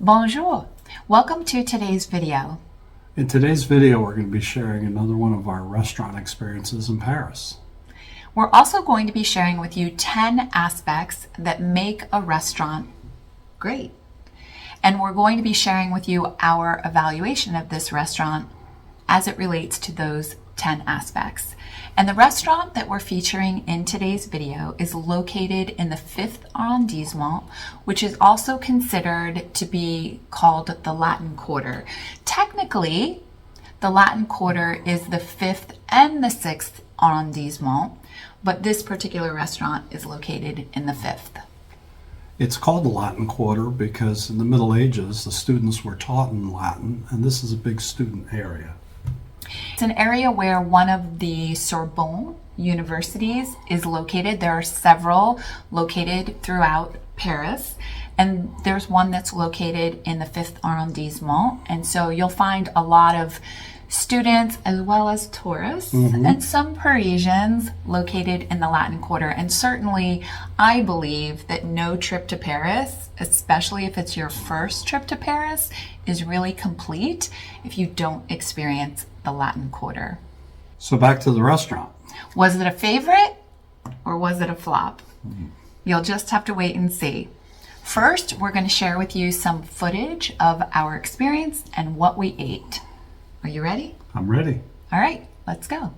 Bonjour! Welcome to today's video. In today's video, we're going to be sharing another one of our restaurant experiences in Paris. We're also going to be sharing with you 10 aspects that make a restaurant great. And we're going to be sharing with you our evaluation of this restaurant as it relates to those 10 aspects. And the restaurant that we're featuring in today's video is located in the 5th arrondissement, which is also considered to be called the Latin Quarter. Technically, the Latin Quarter is the 5th and the 6th arrondissement, but this particular restaurant is located in the 5th. It's called the Latin Quarter because in the Middle Ages, the students were taught in Latin, and this is a big student area. It's an area where one of the Sorbonne universities is located. There are several located throughout Paris, and there's one that's located in the 5th arrondissement. And so you'll find a lot of students as well as tourists and some Parisians located in the Latin Quarter. And certainly I believe that no trip to Paris, especially if it's your first trip to Paris, is really complete if you don't experience the Latin Quarter. So back to the restaurant. Was it a favorite or was it a flop? You'll just have to wait and see. First, we're going to share with you some footage of our experience and what we ate. Are you ready? I'm ready. All right, let's go.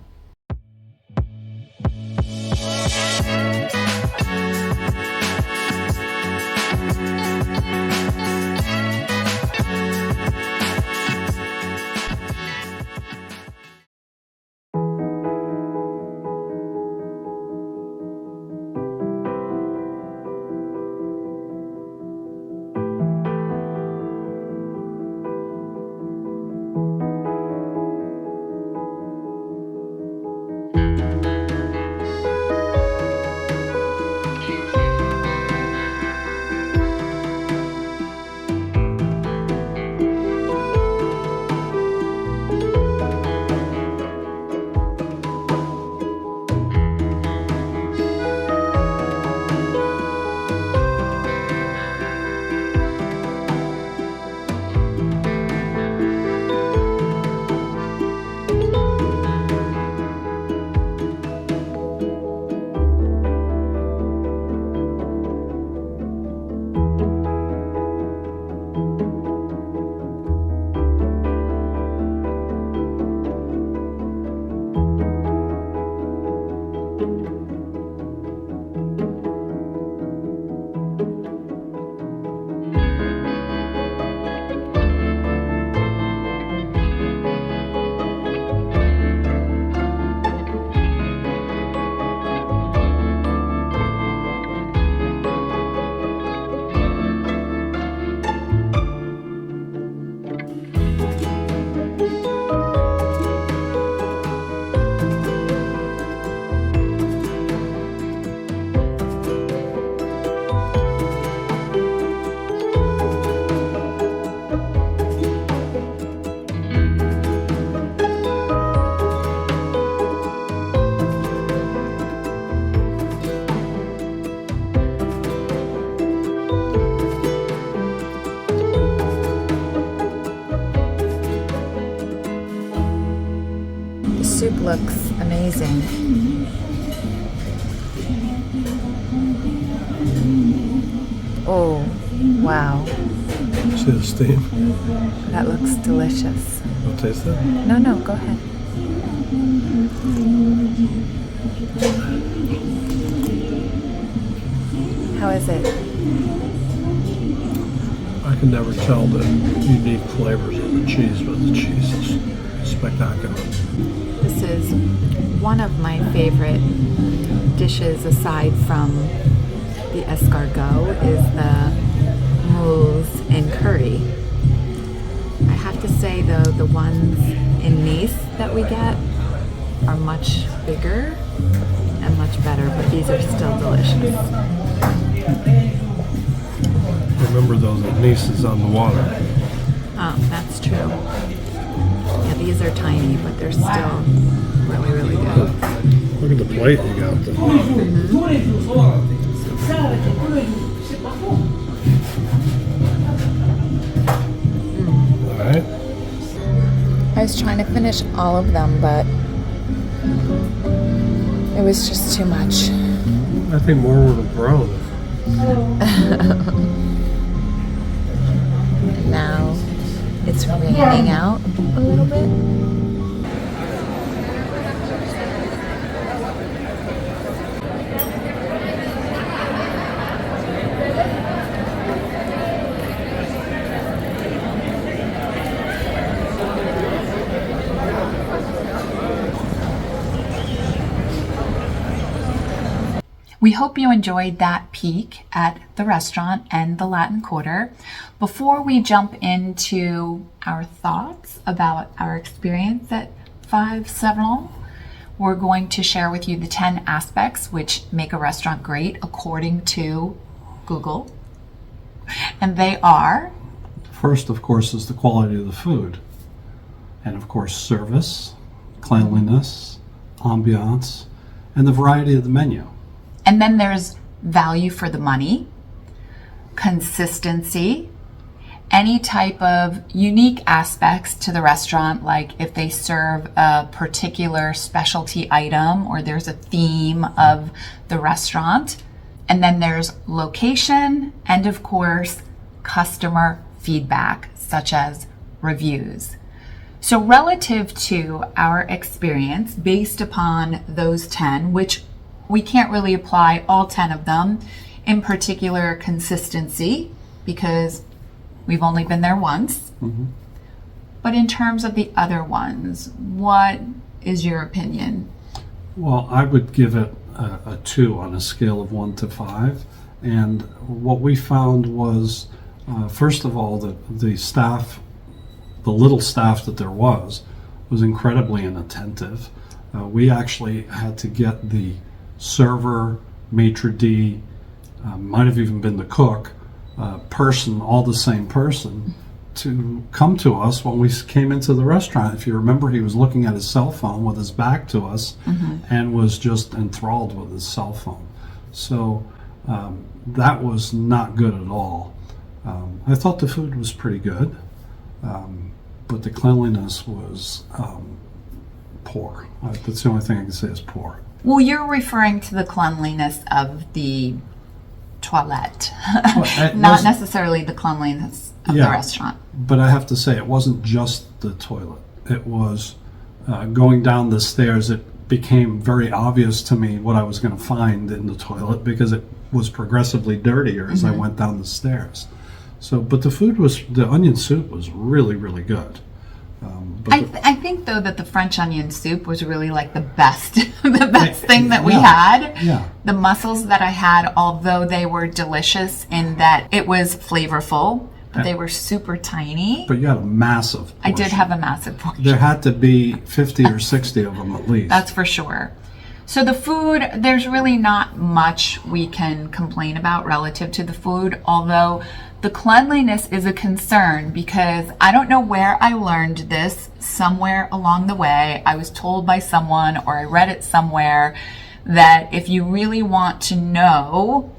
The soup looks amazing. Oh, wow. See the steam? That looks delicious. Want to taste that? No, go ahead. How is it? I can never tell the unique flavors of the cheese, but the cheese is spectacular. This is one of my favorite dishes aside from the escargot is the moules and curry. I have to say though, the ones in Nice that we get are much bigger and much better, but these are still delicious. Remember though that Nice is on the water. Oh, that's true. Yeah, these are tiny, but they're still really, really good. Look at the plate you got there. was trying to finish all of them, but it was just too much. I think more would have grown. Now it's raining out a little bit. We hope you enjoyed that peek at the restaurant and the Latin Quarter. Before we jump into our thoughts about our experience at Five Seven, we're going to share with you the 10 aspects which make a restaurant great according to Google. And they are... First, of course, is the quality of the food. And of course, service, cleanliness, ambiance, and the variety of the menu. And then there's value for the money, consistency, any type of unique aspects to the restaurant, like if they serve a particular specialty item or there's a theme of the restaurant. And then there's location and, of course, customer feedback, such as reviews. So relative to our experience, based upon those 10, which we can't really apply all 10 of them, in particular consistency, because we've only been there once. Mm-hmm. But in terms of the other ones, what is your opinion? Well, I would give it a 2 on a scale of 1 to 5. And what we found was, first of all, that the staff, the little staff that there was incredibly inattentive. We actually had to get the server, maitre d', might have even been the cook, person, all the same person, to come to us when we came into the restaurant. If you remember, he was looking at his cell phone with his back to us and was just enthralled with his cell phone. So that was not good at all. I thought the food was pretty good, but the cleanliness was poor. That's the only thing I can say is poor. Well, you're referring to the cleanliness of the toilette, not necessarily the cleanliness of the restaurant. But I have to say, it wasn't just the toilet. It was going down the stairs. It became very obvious to me what I was going to find in the toilet because it was progressively dirtier as I went down the stairs. So, but the onion soup was really, really good. I think though that the French onion soup was really like the best thing that we had. Yeah. The mussels that I had, although they were delicious in that it was flavorful, but they were super tiny. But you had a massive portion. I did have a massive portion. There had to be 50 or 60 of them at least. That's for sure. So the food, there's really not much we can complain about relative to the food, although the cleanliness is a concern because I don't know where I learned this. Somewhere along the way, I was told by someone or I read it somewhere that if you really want to know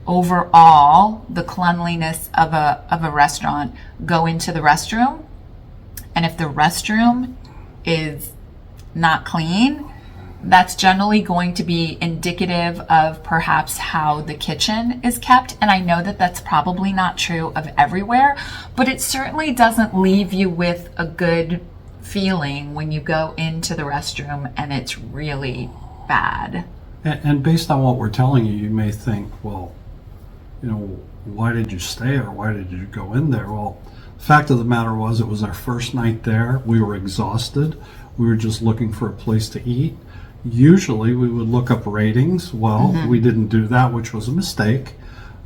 overall the cleanliness of a restaurant, go into the restroom. And if the restroom is not clean, that's generally going to be indicative of perhaps how the kitchen is kept. And I know that that's probably not true of everywhere, but it certainly doesn't leave you with a good feeling when you go into the restroom and it's really bad. And based on what we're telling you, you may think, well, why did you stay or why did you go in there? Well, the fact of the matter was it was our first night there. We were exhausted. We were just looking for a place to eat. Usually we would look up ratings. Well, we didn't do that, which was a mistake.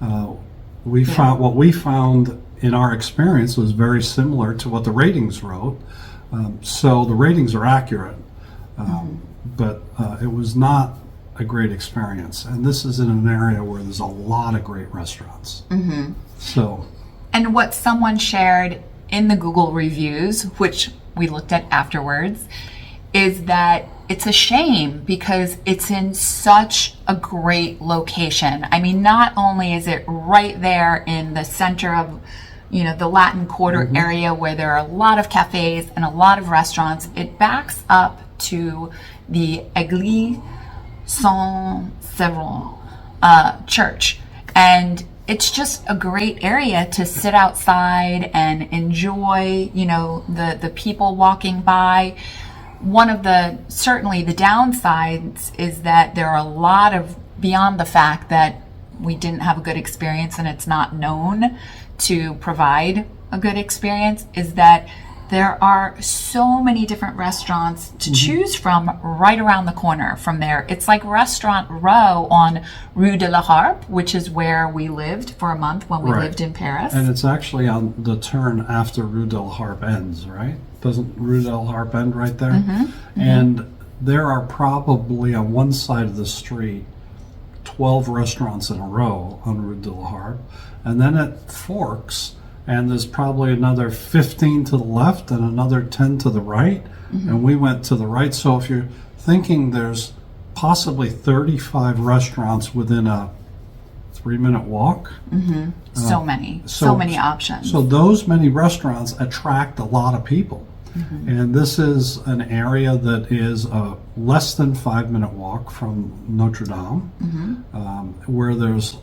What we found in our experience was very similar to what the ratings wrote. So the ratings are accurate, but it was not a great experience. And this is in an area where there's a lot of great restaurants. So, and what someone shared in the Google reviews, which we looked at afterwards, is that it's a shame because it's in such a great location. I mean, not only is it right there in the center of the Latin Quarter area where there are a lot of cafes and a lot of restaurants. It backs up to the Église Saint-Severin church. And it's just a great area to sit outside and enjoy, the people walking by. One of certainly the downsides is that there are a lot of, beyond the fact that we didn't have a good experience and it's not known to provide a good experience, is that there are so many different restaurants to choose from right around the corner from there. It's like Restaurant Row on Rue de la Harpe, which is where we lived for a month when we lived in Paris. And it's actually on the turn after Rue de la Harpe ends, right? Doesn't Rue de la Harpe end right there? And there are probably on one side of the street 12 restaurants in a row on Rue de la Harpe. And then it forks, and there's probably another 15 to the left and another 10 to the right. And we went to the right. So if you're thinking there's possibly 35 restaurants within a 3-minute walk. So many options. So those many restaurants attract a lot of people. And this is an area that is a less than 5-minute walk from Notre Dame, where there's,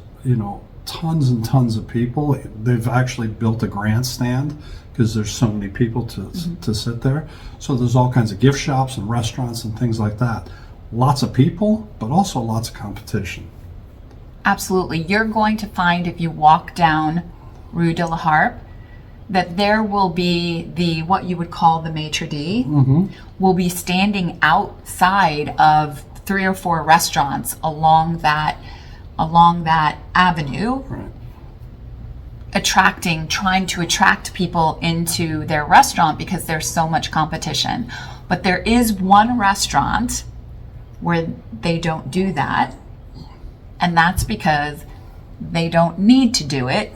tons and tons of people. They've actually built a grandstand because there's so many people to sit there. So there's all kinds of gift shops and restaurants and things like that. Lots of people, but also lots of competition. Absolutely. You're going to find, if you walk down Rue de la Harpe, that there will be what you would call the maitre d' will be standing outside of 3 or 4 restaurants along that avenue, trying to attract people into their restaurant because there's so much competition. But there is one restaurant where they don't do that, and that's because they don't need to do it,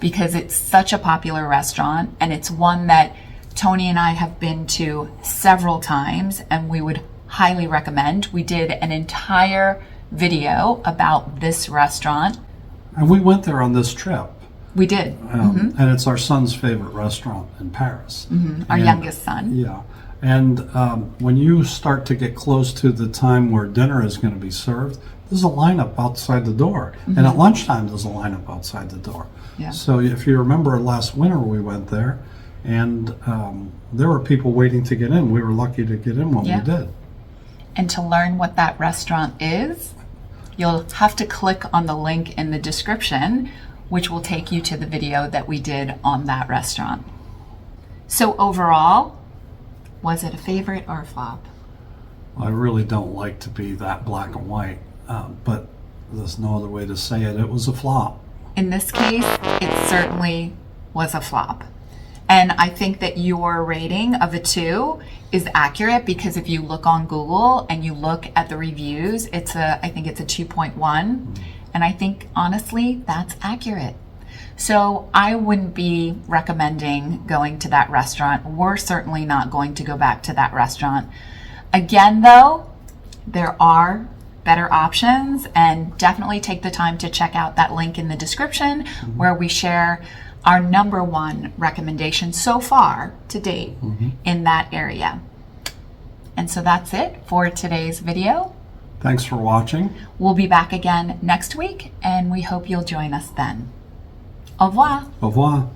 because it's such a popular restaurant, and it's one that Tony and I have been to several times, and we would highly recommend. We did an entire video about this restaurant. And we went there on this trip. We did. And it's our son's favorite restaurant in Paris. Our youngest son. Yeah. And when you start to get close to the time where dinner is going to be served, there's a lineup outside the door. And at lunchtime, there's a lineup outside the door. Yeah. So if you remember last winter, we went there, and there were people waiting to get in. We were lucky to get in when we did. And to learn what that restaurant is, you'll have to click on the link in the description, which will take you to the video that we did on that restaurant. So overall, was it a favorite or a flop? I really don't like to be that black and white, but there's no other way to say it. It was a flop. In this case, it certainly was a flop. And I think that your rating of a 2 is accurate, because if you look on Google and you look at the reviews, I think it's a 2.1. And I think, honestly, that's accurate. So I wouldn't be recommending going to that restaurant. We're certainly not going to go back to that restaurant. Again, though, there are better options, and definitely take the time to check out that link in the description where we share our number 1 recommendation so far to date in that area. And so that's it for today's video. Thanks for watching. We'll be back again next week, and we hope you'll join us then. Au revoir. Au revoir.